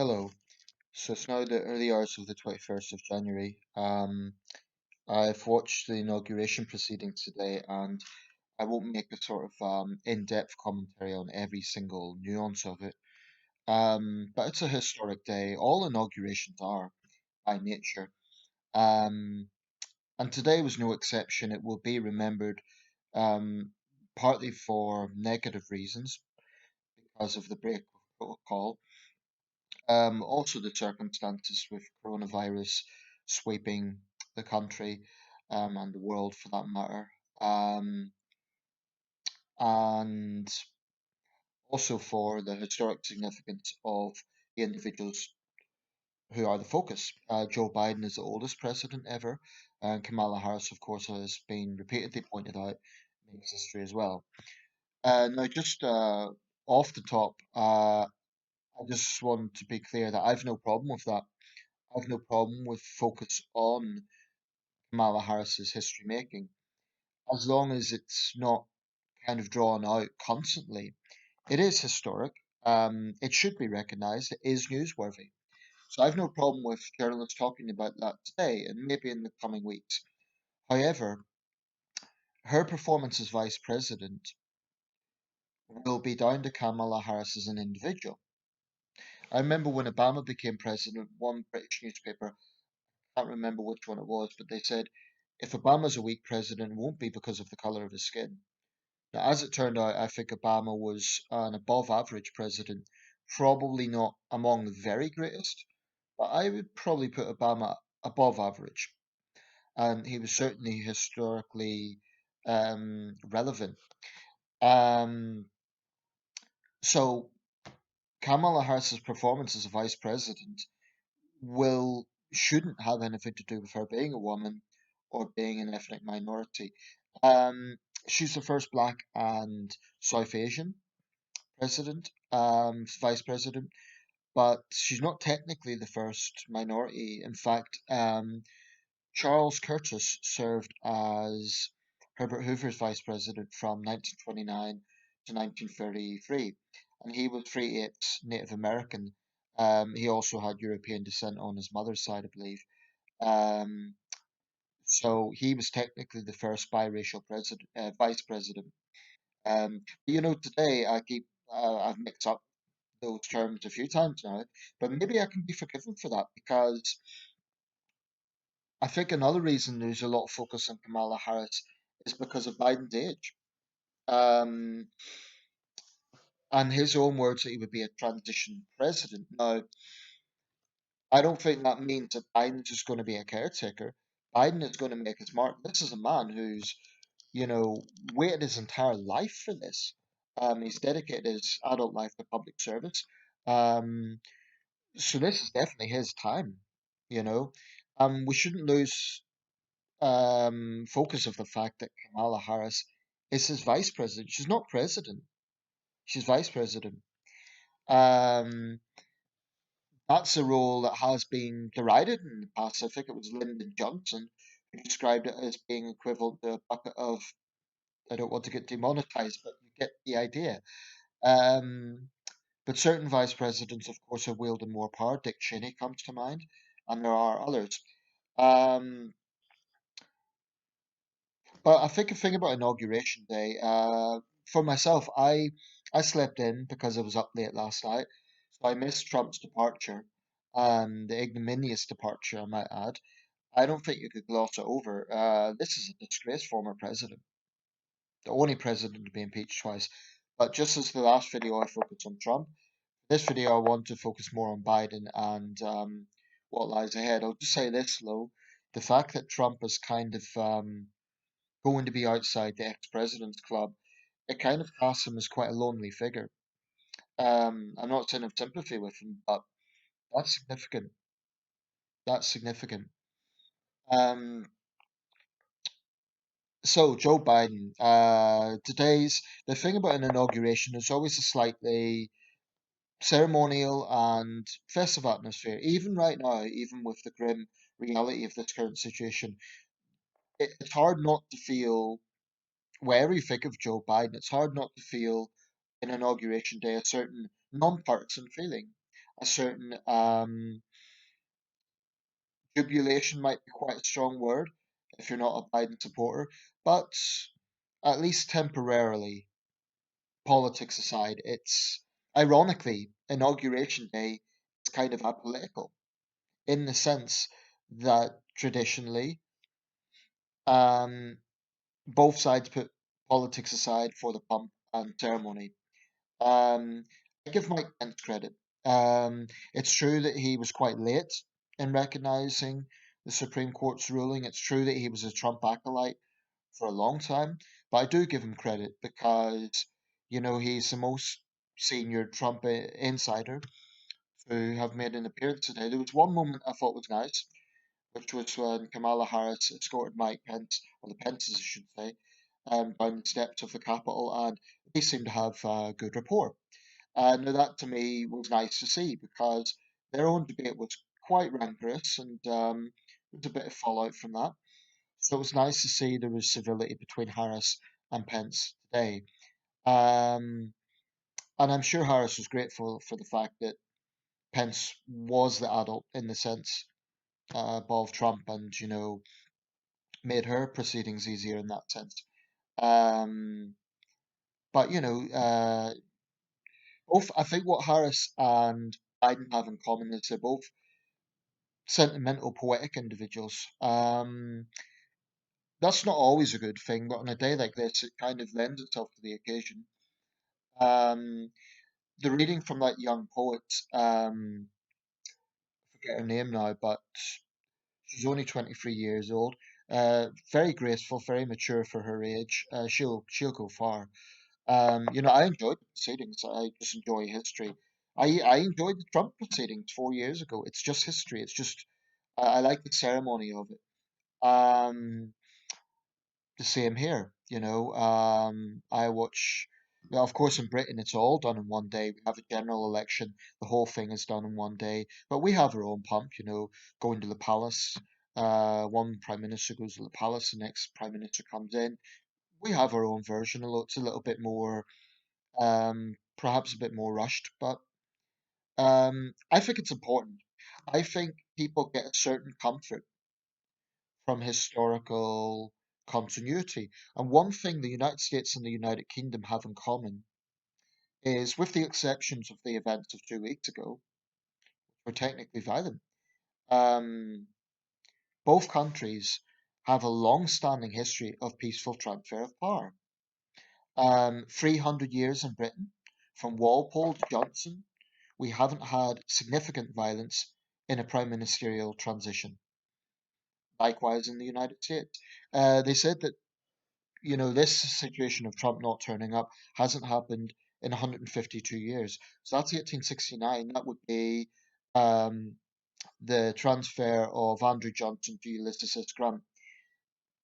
Hello. So it's now the early hours of the 21st of January. I've watched the inauguration proceedings today, and I won't make a sort of in-depth commentary on every single nuance of it. But it's a historic day. All inaugurations are by nature. Um, and today was no exception. It will be remembered um, partly for negative reasons because of the break of protocol. Also, the circumstances with coronavirus sweeping the country and the world for that matter. And also for the historic significance of the individuals who are the focus. Joe Biden is the oldest president ever, and Kamala Harris, of course, has been repeatedly pointed out, makes history as well. Now, just off the top, I just want to be clear that I've no problem with that. I've no problem with focus on Kamala Harris's history making, as long as it's not kind of drawn out constantly. It is historic. It should be recognised. It is newsworthy. So I've no problem with journalists talking about that today and maybe in the coming weeks. However, her performance as vice president will be down to Kamala Harris as an individual. I remember when Obama became president, one British newspaper, I can't remember which one it was, but they said if Obama's a weak president, it won't be because of the colour of his skin. Now, as it turned out, I think Obama was an above average president, probably not among the very greatest, but I would probably put Obama above average. And he was certainly historically relevant. Um, so, Kamala Harris's performance as a vice president will shouldn't have anything to do with her being a woman or being an ethnic minority. Um, she's the first black and South Asian president, vice president, but she's not technically the first minority. In fact, Charles Curtis served as Herbert Hoover's vice president from 1929 to 1933, and he was 3/8 Native American. He also had European descent on his mother's side, I believe. Um, so he was technically the first biracial president, vice president. Today I've mixed up those terms a few times now, but maybe I can be forgiven for that because I think another reason there's a lot of focus on Kamala Harris is because of Biden's age. Um, and his own words that he would be a transition president. Now, I don't think that means that Biden's just going to be a caretaker. Biden is going to make his mark. This is a man who's, you know, waited his entire life for this. He's dedicated his adult life to public service. Um, so this is definitely his time, you know. We shouldn't lose focus of the fact that Kamala Harris is his vice president. She's not president. She's vice president. Um, that's a role that has been derided in the past. I think it was Lyndon Johnson who described it as being equivalent to a bucket of, I don't want to get demonetized, but you get the idea. Um, but certain vice presidents, of course, have wielded more power. Dick Cheney comes to mind, and there are others. Um, But I think a thing about inauguration day, for myself, I slept in because I was up late last night, so I missed Trump's departure, the ignominious departure, I might add. I don't think you could gloss it over. This is a disgraced former president, the only president to be impeached twice. But just as the last video I focused on Trump, this video I want to focus more on Biden and what lies ahead. I'll just say this, though, the fact that Trump is kind of going to be outside the ex-president's club, it kind of casts him as quite a lonely figure. I'm not saying I've sympathy with him, but that's significant. That's significant. Um, so Joe Biden, today's the thing about an inauguration is always a slightly ceremonial and festive atmosphere. Even right now, even with the grim reality of this current situation, it's hard not to feel wherever you think of Joe Biden, it's hard not to feel in Inauguration Day a certain non-partisan feeling. a certain jubilation might be quite a strong word if you're not a Biden supporter, but at least temporarily, politics aside, it's ironically Inauguration Day is kind of apolitical in the sense that traditionally, um, both sides put politics aside for the pomp and ceremony. Um, I give Mike Pence credit. It's true that he was quite late in recognizing the Supreme Court's ruling. It's true that he was a Trump acolyte for a long time, but I do give him credit because, he's the most senior Trump insider to have made an appearance today. There was one moment I thought was nice, which was when Kamala Harris escorted Mike Pence, or the Pences, I should say, down the steps of the Capitol, and they seemed to have good rapport. Now that to me was nice to see because their own debate was quite rancorous and there was a bit of fallout from that. So it was nice to see there was civility between Harris and Pence today. Um, and I'm sure Harris was grateful for the fact that Pence was the adult in the sense above Trump and, made her proceedings easier in that sense. Um, but, both, I think what Harris and Biden have in common is they're both sentimental, poetic individuals. That's not always a good thing, but on a day like this, it kind of lends itself to the occasion. Um, the reading from that young poet, I forget her name now, but she's only 23 years old. Very graceful, very mature for her age. She'll go far. I enjoyed the proceedings. I just enjoy history. I enjoyed the Trump proceedings 4 years ago. It's just history. It's just I like the ceremony of it. Um, the same here. I watch. Well, of course, in Britain, it's all done in one day. We have a general election. The whole thing is done in one day. But we have our own pump. Going to the palace. One prime minister goes to the palace. The next prime minister comes in. We have our own version. Although it's a little bit more, perhaps a bit more rushed. But I think it's important. I think people get a certain comfort from historical continuity. And one thing the United States and the United Kingdom have in common is, with the exceptions of the events of 2 weeks ago, were technically violent. Um, both countries have a long-standing history of peaceful transfer of power. 300 years in Britain, from Walpole to Johnson, we haven't had significant violence in a prime ministerial transition. Likewise in the United States. They said that this situation of Trump not turning up hasn't happened in 152 years. So that's 1869. That would be um, the transfer of Andrew Johnson to Ulysses S. Grant.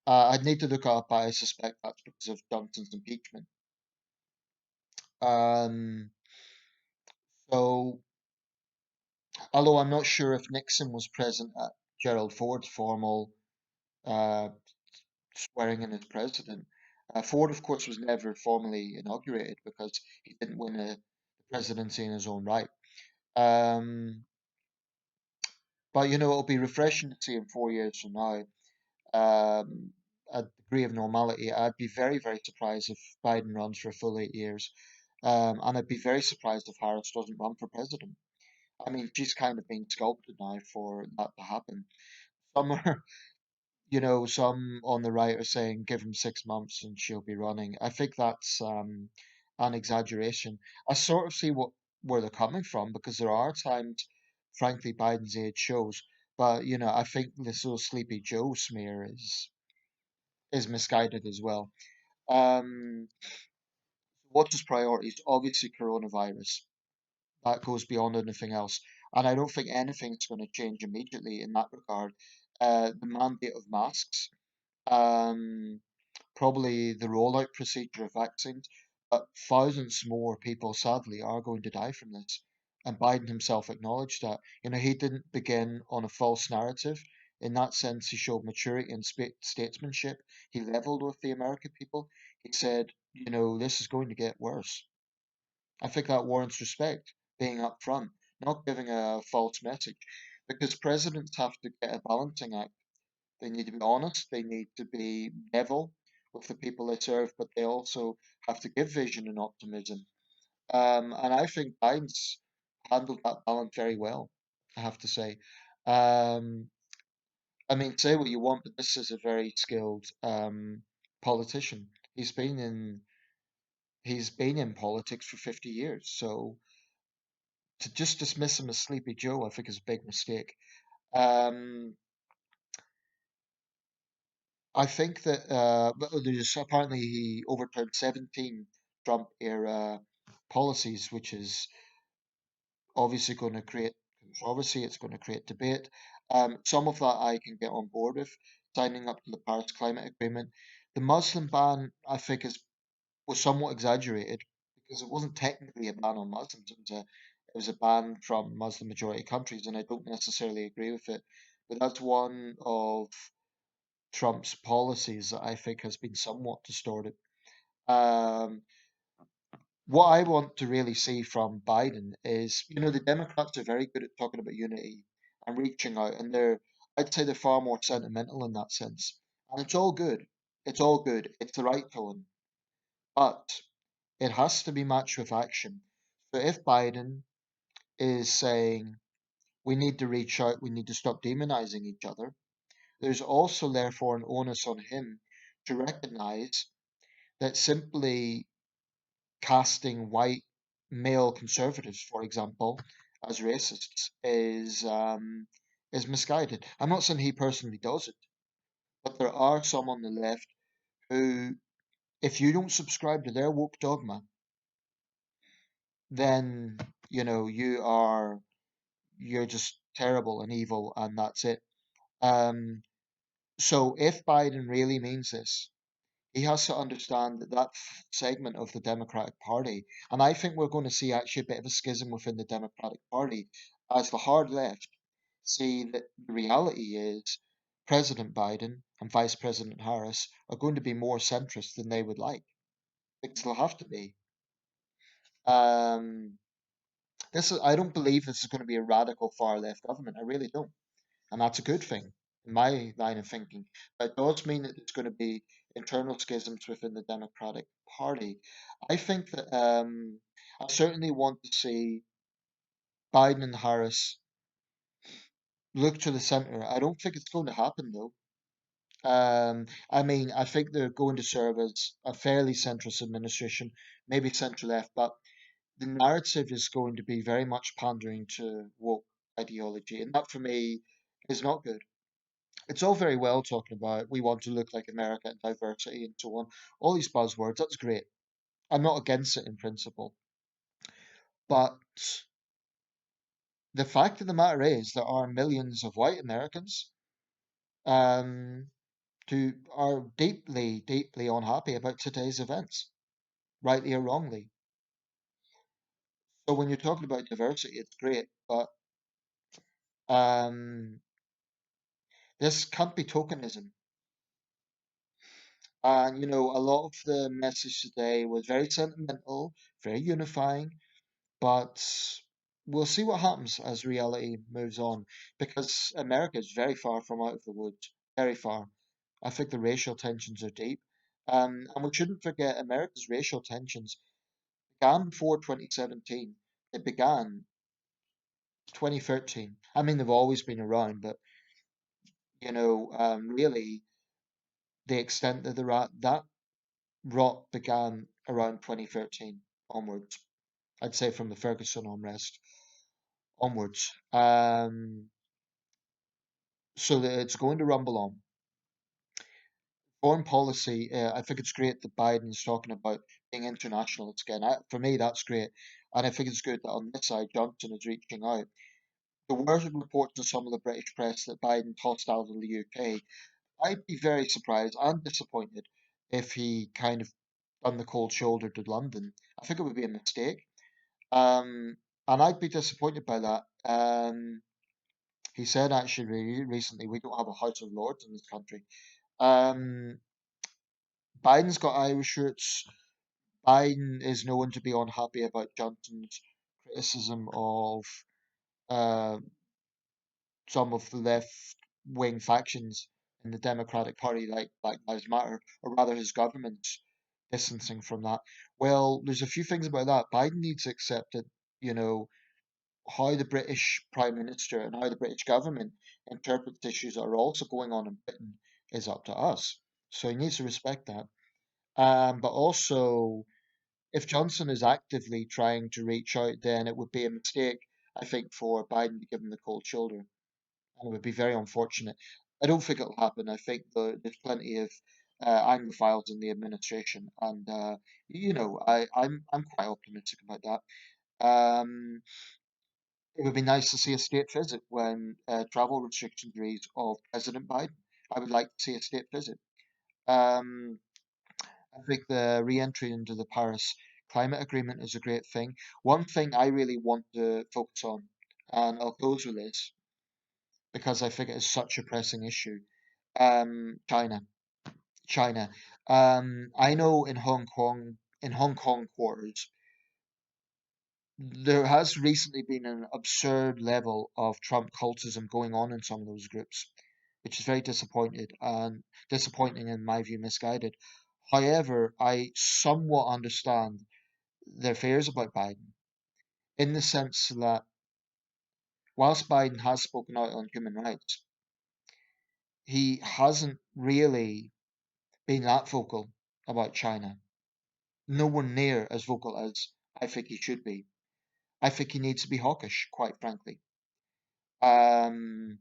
I'd need to look it up, but I suspect that's because of Johnson's impeachment. Um, so, although I'm not sure if Nixon was present at Gerald Ford's formal uh, swearing in as president. Ford, of course, was never formally inaugurated because he didn't win the presidency in his own right. Um, but it'll be refreshing to see him 4 years from now a degree of normality. I'd be very, very surprised if Biden runs for a full 8 years. And I'd be very surprised if Harris doesn't run for president. I mean, she's kind of been sculpted now for that to happen. Some are, some on the right are saying give him 6 months and she'll be running. I think that's an exaggeration. I sort of see where they're coming from because there are times, frankly, Biden's age shows. But I think this little Sleepy Joe smear is misguided as well. Um, what's his priorities? Obviously, coronavirus. That goes beyond anything else, and I don't think anything's going to change immediately in that regard. The mandate of masks. Um, Probably the rollout procedure of vaccines, but thousands more people sadly are going to die from this. And Biden himself acknowledged that. He didn't begin on a false narrative. In that sense, he showed maturity and statesmanship. He leveled with the American people. He said, this is going to get worse. I think that warrants respect, being upfront. not giving a false message, because presidents have to get a balancing act. They need to be honest, they need to be level with the people they serve, but they also have to give vision and optimism. And I think Biden's handled that balance very well, I have to say. Um, I mean, say what you want, but this is a very skilled politician. He's been in politics for 50 years, so to just dismiss him as Sleepy Joe, I think is a big mistake. Um, I think that there's apparently he overturned 17 Trump era policies, which is obviously going to create controversy. It's going to create debate. Some of that I can get on board with, signing up to the Paris Climate Agreement. The Muslim ban, I think, was somewhat exaggerated because it wasn't technically a ban on Muslims. It was a ban from Muslim majority countries, and I don't necessarily agree with it. But that's one of Trump's policies that I think has been somewhat distorted. Um, what I want to really see from Biden is, the Democrats are very good at talking about unity and reaching out, and I'd say they're far more sentimental in that sense. And it's all good. It's all good. It's the right tone. But it has to be matched with action. So if Biden is saying we need to reach out, we need to stop demonizing each other, there's also therefore an onus on him to recognize that simply casting white male conservatives, for example, as racists is misguided. I'm not saying he personally does it, but there are some on the left who, if you don't subscribe to their woke dogma, then you're just terrible and evil, and that's it. Um, so if Biden really means this, he has to understand that segment of the Democratic Party, and I think we're going to see actually a bit of a schism within the Democratic Party, as the hard left see that the reality is President Biden and Vice President Harris are going to be more centrist than they would like, because they'll have to be. Um, I don't believe this is going to be a radical far left government. I really don't. And that's a good thing in my line of thinking. But it does mean that there's going to be internal schisms within the Democratic Party. I think that I certainly want to see Biden and Harris look to the center. I don't think it's going to happen though. I mean, I think they're going to serve as a fairly centrist administration, maybe centre left, but the narrative is going to be very much pandering to woke ideology, and that for me is not good. It's all very well talking about we want to look like America and diversity and so on. All these buzzwords, that's great. I'm not against it in principle. But the fact of the matter is there are millions of white Americans um, who are deeply, deeply unhappy about today's events, rightly or wrongly. So when you're talking about diversity, it's great, but um, this can't be tokenism. And a lot of the message today was very sentimental, very unifying, but we'll see what happens as reality moves on because America is very far from out of the woods, very far. I think the racial tensions are deep. And we shouldn't forget America's racial tensions began before 2017. It began 2013. I mean, they've always been around, but really, the extent that that rot began around 2013 onwards. I'd say from the Ferguson unrest onwards. So that it's going to rumble on. Foreign policy, I think it's great that Biden's talking about being internationalist again. For me, that's great. And I think it's good that on this side, Johnson is reaching out. There were reports in some of the British press that Biden tossed out of the UK. I'd be very surprised and disappointed if he kind of done the cold shoulder to London. I think it would be a mistake. Um, and I'd be disappointed by that. He said actually recently, we don't have a House of Lords in this country. Um, Biden's got Irish roots. Biden is known to be unhappy about Johnson's criticism of uh, some of the left wing factions in the Democratic Party, like Black Lives Matter, or rather his government's distancing from that. Well, there's a few things about that. Biden needs to accept that, you know, how the British Prime Minister and how the British government interprets issues that are also going on in Britain is up to us. So he needs to respect that. But also, if Johnson is actively trying to reach out, then it would be a mistake, I think, for Biden to give him the cold shoulder. And it would be very unfortunate. I don't think it'll happen. I think there's plenty of Anglophiles in the administration, and I'm quite optimistic about that. It would be nice to see a state visit when travel restrictions ease of President Biden. I would like to see a state visit. Um, I think the re-entry into the Paris Climate Agreement is a great thing. One thing I really want to focus on, and I'll close with this because I think it is such a pressing issue. China, China. I know in Hong Kong quarters, there has recently been an absurd level of Trump cultism going on in some of those groups, which is very disappointing in my view, misguided. However, I somewhat understand their fears about Biden in the sense that whilst Biden has spoken out on human rights, he hasn't really been that vocal about China. No one near as vocal as I think he should be. I think he needs to be hawkish, quite frankly. Um,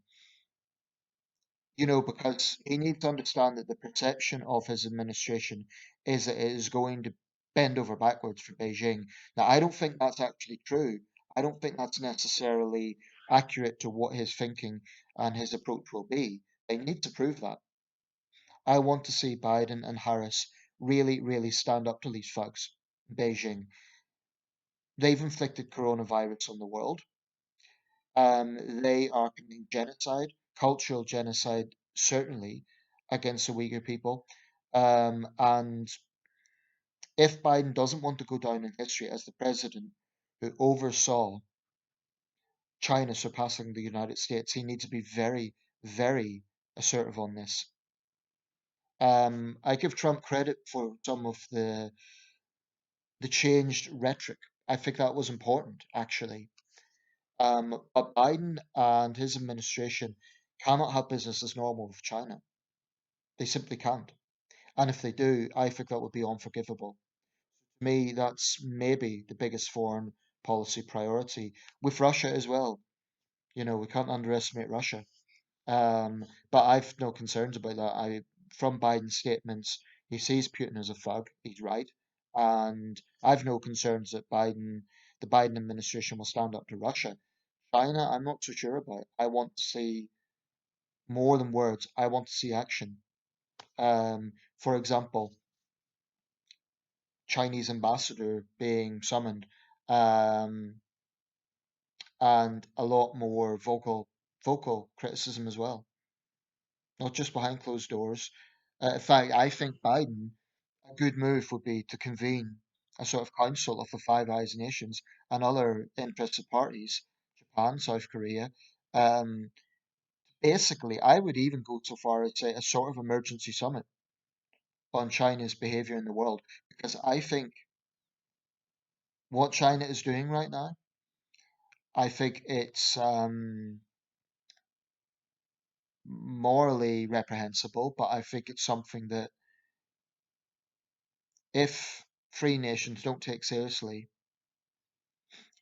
because he needs to understand that the perception of his administration is that it is going to bend over backwards for Beijing. Now, I don't think that's actually true. I don't think that's necessarily accurate to what his thinking and his approach will be. They need to prove that. I want to see Biden and Harris really, really stand up to these thugs in Beijing. They've inflicted coronavirus on the world. They are committing genocide, cultural genocide, certainly, against the Uyghur people. And if Biden doesn't want to go down in history as the president who oversaw China surpassing the United States, he needs to be very, very assertive on this. I give Trump credit for some of the changed rhetoric. I think that was important, actually. But Biden and his administration cannot have business as normal with China. They simply can't. And if they do, I think that would be unforgivable. To me, that's maybe the biggest foreign policy priority with Russia as well. We can't underestimate Russia. But I've no concerns about that. From Biden's statements, he sees Putin as a thug. He's right, and I've no concerns that the Biden administration will stand up to Russia. China, I'm not so sure about. I want to see more than words. I want to see action. For example, Chinese ambassador being summoned, um, and a lot more vocal criticism as well, not just behind closed doors. In fact, I think Biden, a good move would be to convene a sort of council of the Five Eyes nations and other interested parties, Japan, South Korea. Um, Basically, I would even go so far as say a sort of emergency summit on China's behavior in the world, because I think what China is doing right now, I think it's morally reprehensible, but I think it's something that if free nations don't take seriously,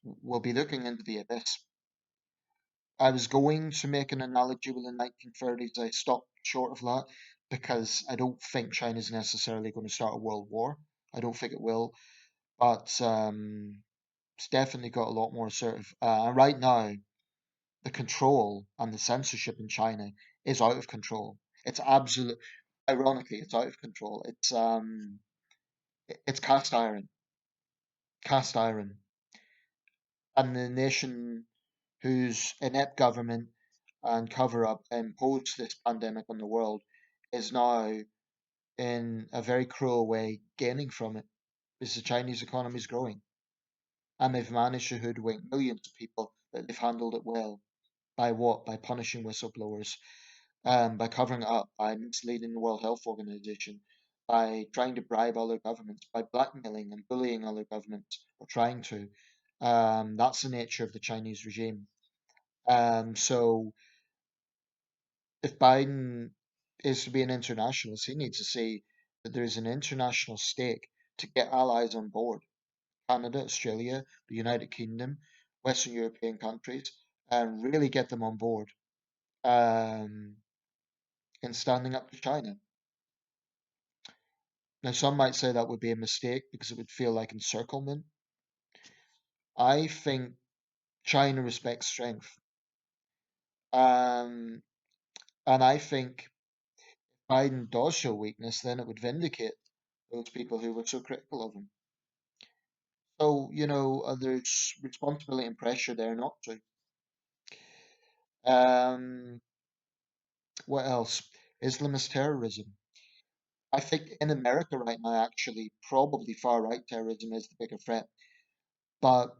we'll be looking into the abyss. I was going to make an analogy with the 1930s. I stopped short of that because I don't think China's necessarily going to start a world war. I don't think it will, but it's definitely got a lot more assertive. And right now, the control and the censorship in China is out of control. It's absolute. Ironically, it's out of control. It's cast iron, and the nation whose inept government and cover up imposed this pandemic on the world is now, in a very cruel way, gaining from it because the Chinese economy is growing. And they've managed to hoodwink millions of people that they've handled it well. By what? By punishing whistleblowers, by covering it up, by misleading the World Health Organization, by trying to bribe other governments, by blackmailing and bullying other governments, or trying to. That's the nature of the Chinese regime. So if Biden is to be an internationalist, he needs to see that there is an international stake to get allies on board. Canada, Australia, the United Kingdom, Western European countries, and really get them on board um, in standing up to China. Now, some might say that would be a mistake because it would feel like encirclement. I think China respects strength. Um, and I think Biden does show weakness, then it would vindicate those people who were so critical of him. So, there's responsibility and pressure there not to. Um, what else? Islamist terrorism. I think in America right now, actually, probably far right terrorism is the bigger threat. But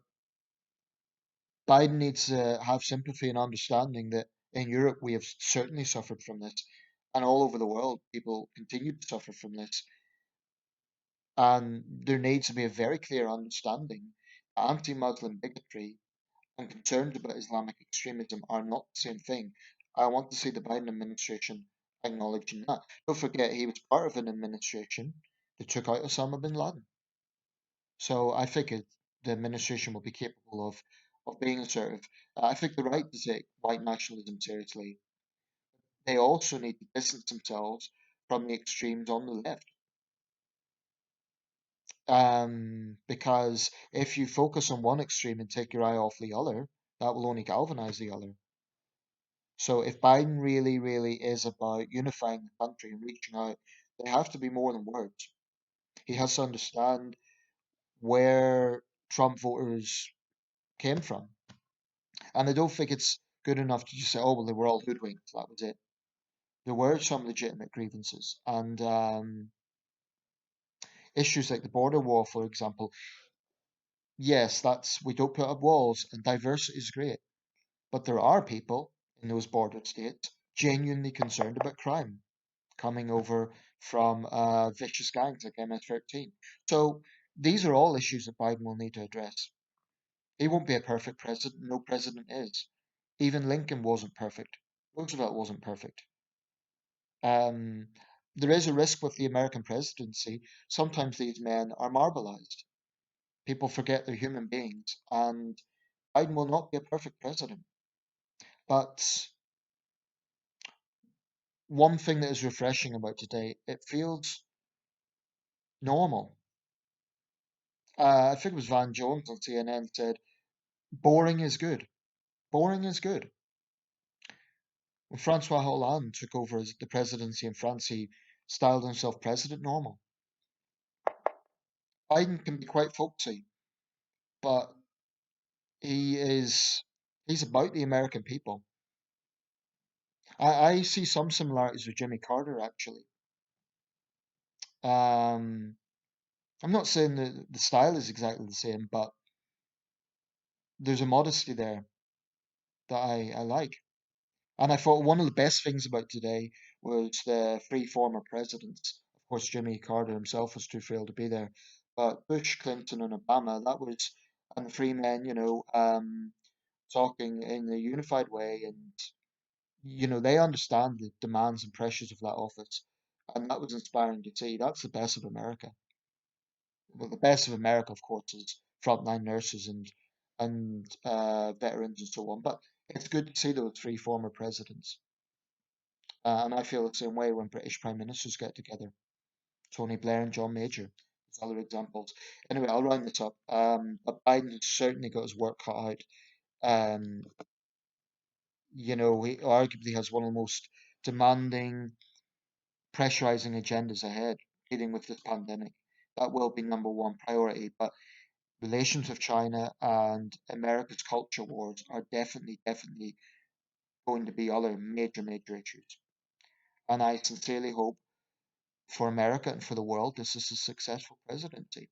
Biden needs to have sympathy and understanding that in Europe we have certainly suffered from this, and all over the world people continue to suffer from this. And there needs to be a very clear understanding that anti-Muslim bigotry and concerns about Islamic extremism are not the same thing. I want to see the Biden administration acknowledging that. Don't forget, he was part of an administration that took out Osama bin Laden. So I think the administration will be capable of being assertive. I think the right to take white nationalism seriously. They also need to distance themselves from the extremes on the left. Because if you focus on one extreme and take your eye off the other, that will only galvanize the other. So if Biden really, really is about unifying the country and reaching out, they have to be more than words. He has to understand where Trump voters came from. And I don't think it's good enough to just say, oh, well, they were all hoodwinked. That was it. There were some legitimate grievances. And issues like the border wall, for example, yes, we don't put up walls, and diversity is great. But there are people in those border states genuinely concerned about crime coming over from vicious gangs like MS-13. So these are all issues that Biden will need to address. He won't be a perfect president. No president is. Even Lincoln wasn't perfect. Roosevelt wasn't perfect. Um, there is a risk with the American presidency. Sometimes these men are marbleized. People forget they're human beings, and Biden will not be a perfect president. But one thing that is refreshing about today, it feels normal. I think it was Van Jones on CNN said, boring is good. Boring is good. When Francois Hollande took over as the presidency in France, he styled himself President Normal. Biden can be quite folksy, but he is he's about the American people. I see some similarities with Jimmy Carter actually. Um, I'm not saying that the style is exactly the same, but there's a modesty there that I like. And I thought one of the best things about today was the three former presidents. Of course, Jimmy Carter himself was too frail to be there, but Bush, Clinton, and Obama, that was, and the three men, talking in a unified way, and they understand the demands and pressures of that office, and that was inspiring to see. That's the best of America. Well, the best of America, of course, is frontline nurses and veterans and so on. But it's good to see those three former presidents. And I feel the same way when British prime ministers get together. Tony Blair and John Major, as other examples. Anyway, I'll round this up. But Biden has certainly got his work cut out. Um, he arguably has one of the most demanding, pressurizing agendas ahead, dealing with this pandemic. That will be number one priority. But relations with China and America's culture wars are definitely, definitely going to be other major, major issues. And I sincerely hope for America and for the world this is a successful presidency.